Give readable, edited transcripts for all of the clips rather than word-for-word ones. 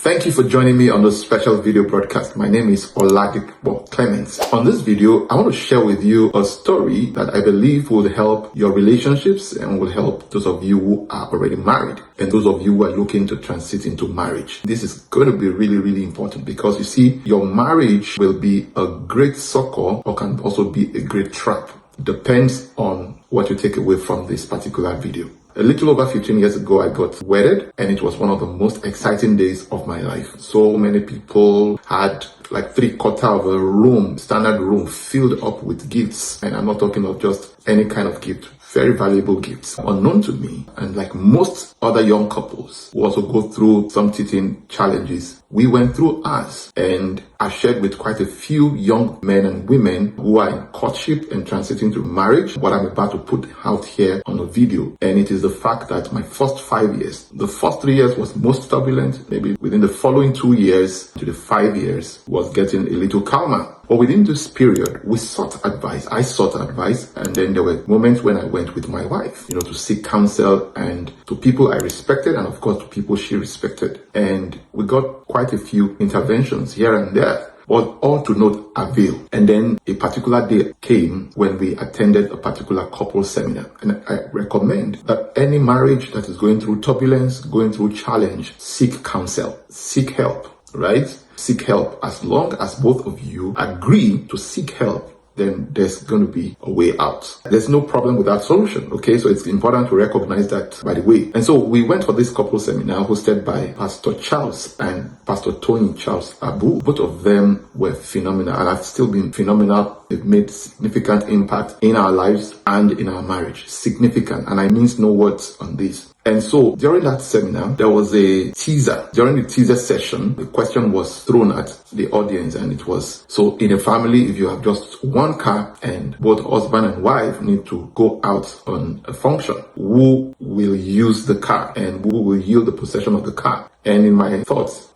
Thank you for joining me on this special video broadcast. My name is Oladipo Clements. On this video, I want to share with you a story that I believe will help your relationships and will help those of you who are already married and those of you who are looking to transit into marriage. This is going to be really important because you see, your marriage will be a great succor or can also be a great trap. Depends on what you take away from this particular video. A little over 15 years ago, I got wedded and it was one of the most exciting days of my life. So many people had like 3/4 of a room, standard room filled up with gifts. And I'm not talking of just any kind of gift, very valuable gifts. Unknown to me, and like most other young couples who also go through some teething challenges, we went through ours, and I shared with quite a few young men and women who are in courtship and transiting to marriage what I'm about to put out here on a video. And it is the fact that my first 5 years, the first 3 years was most turbulent. Maybe within the following 2 years to the 5 years was getting a little calmer. But within this period, we sought advice. I sought advice, and then there were moments when I went with my wife, to seek counsel, and to people I respected, and of course to people she respected. And we got quite a few interventions here and there, but all to no avail. And then a particular day came when we attended a particular couple seminar. And I recommend that any marriage that is going through turbulence, going through challenge, seek counsel, seek help, right? Seek help. As long as both of you agree to seek help, then there's going to be a way out. There's no problem with that solution, okay? So it's important to recognize that, by the way. And so we went for this couple seminar hosted by Pastor Charles and Pastor Tony Charles Abu. Both of them were phenomenal, and have still been phenomenal. They've made significant impact in our lives and in our marriage. Significant, and I mean no words on this. And so during that seminar, there was a teaser. During the teaser session, the question was thrown at the audience, and it was, so in a family, if you have just one car and both husband and wife need to go out on a function, who will use the car and who will yield the possession of the car? And in my thoughts,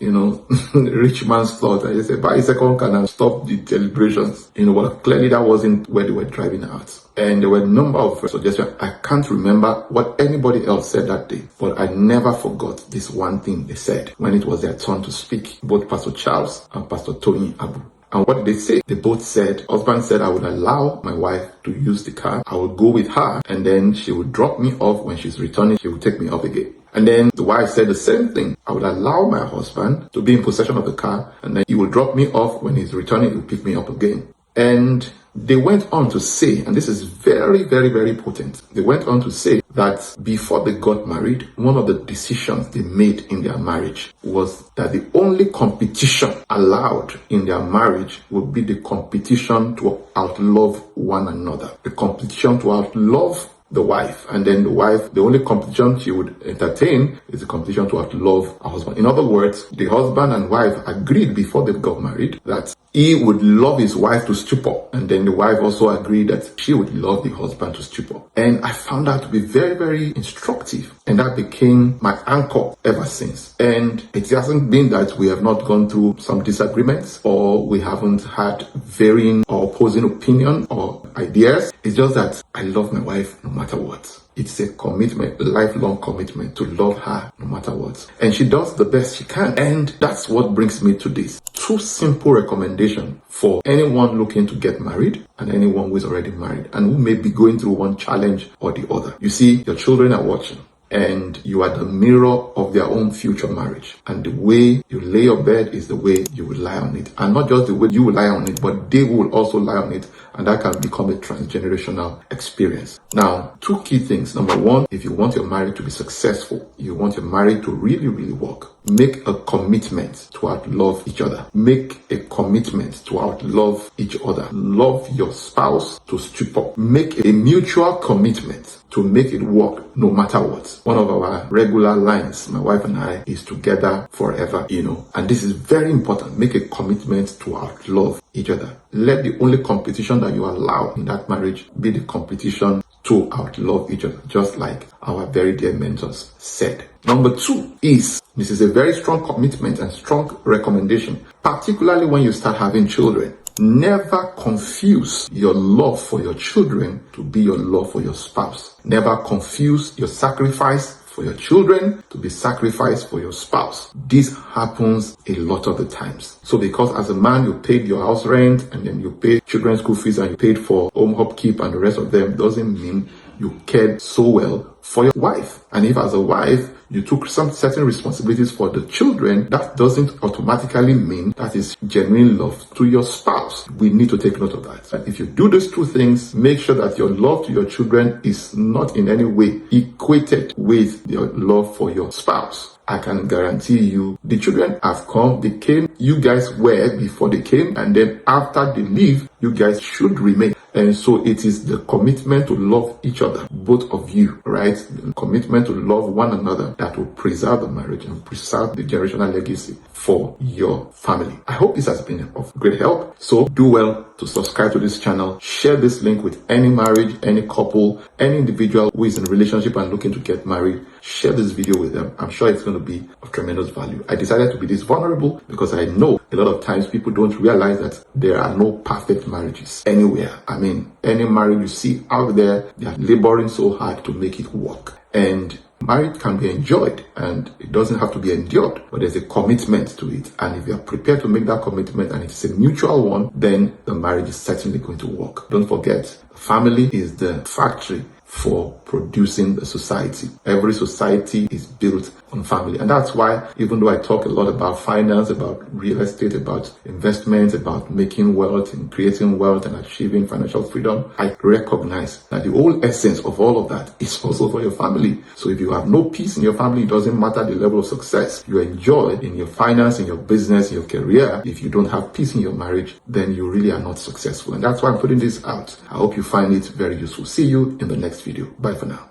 rich man's thought, I just said, buy a second car and stop the deliberations. But clearly that wasn't where they were driving at. And there were a number of suggestions. I can't remember what anybody else said that day, but I never forgot this one thing they said when it was their turn to speak, both Pastor Charles and Pastor Tony Abu. And what did they say? They both said, husband said, I would allow my wife to use the car. I would go with her, and then she would drop me off. When she's returning, she would take me up again. And then the wife said the same thing. I would allow my husband to be in possession of the car, and then he will drop me off. When he's returning, he will pick me up again. And they went on to say, and this is very important, they went on to say that before they got married, one of the decisions they made in their marriage was that the only competition allowed in their marriage would be the competition to outlove one another. The competition to outlove the wife, and then the wife, the only competition she would entertain is the competition to outlove her husband. In other words, the husband and wife agreed before they got married that he would love his wife to stupor, and then the wife also agreed that she would love the husband to stupor. And I found that to be very instructive, and that became my anchor ever since. And it hasn't been that we have not gone through some disagreements, or we haven't had varying or opposing opinion or ideas. It's just that I love my wife no matter what. It's a commitment, a lifelong commitment to love her no matter what. And she does the best she can. And that's what brings me to this. 2 simple recommendations for anyone looking to get married and anyone who is already married and who may be going through one challenge or the other. You see, your children are watching, and you are the mirror of their own future marriage. And the way you lay your bed is the way you will lie on it. And not just the way you will lie on it, but they will also lie on it. And that can become a transgenerational experience. Now, 2 key things. Number 1, if you want your marriage to be successful, you want your marriage to really work, make a commitment to outlove each other. Make a commitment to outlove each other. Love your spouse to stupor. Make a mutual commitment to make it work no matter what. One of our regular lines, my wife and I, is together forever, and this is very important. Make a commitment to outlove each other. Let the only competition that you allow in that marriage be the competition to outlove each other, just like our very dear mentors said. Number 2 is, this is a very strong commitment and strong recommendation, particularly when you start having children. Never confuse your love for your children to be your love for your spouse. Never confuse your sacrifice for for your children, to be sacrificed for your spouse. This happens a lot of the times. So because as a man, you paid your house rent and then you paid children's school fees and you paid for home upkeep and the rest of them, doesn't mean you cared so well for your wife. And if as a wife, you took some certain responsibilities for the children, that doesn't automatically mean that is genuine love to your spouse. We need to take note of that. And if you do these two things, make sure that your love to your children is not in any way equated with your love for your spouse. I can guarantee you, the children have come, they came, you guys were before they came, and then after they leave, you guys should remain. And so it is the commitment to love each other, both of you, right? The commitment to love one another that will preserve the marriage and preserve the generational legacy for your family. I hope this has been of great help. So do well to subscribe to this channel. Share this link with any marriage, any couple, any individual who is in a relationship and looking to get married. Share this video with them. I'm sure it's going to be of tremendous value. I decided to be this vulnerable because I know a lot of times people don't realize that there are no perfect marriages anywhere. I mean, any marriage you see out there, they are laboring so hard to make it work. And marriage can be enjoyed and it doesn't have to be endured, but there's a commitment to it. And if you are prepared to make that commitment and it's a mutual one, then the marriage is certainly going to work. Don't forget, family is the factory for producing the society. Every society is built on family. And that's why, even though I talk a lot about finance, about real estate, about investments, about making wealth and creating wealth and achieving financial freedom, I recognize that the whole essence of all of that is also for your family. So if you have no peace in your family, it doesn't matter the level of success you enjoy in your finance, in your business, in your career. If you don't have peace in your marriage, then you really are not successful. And that's why I'm putting this out. I hope you find it very useful. See you in the next video. Bye for now.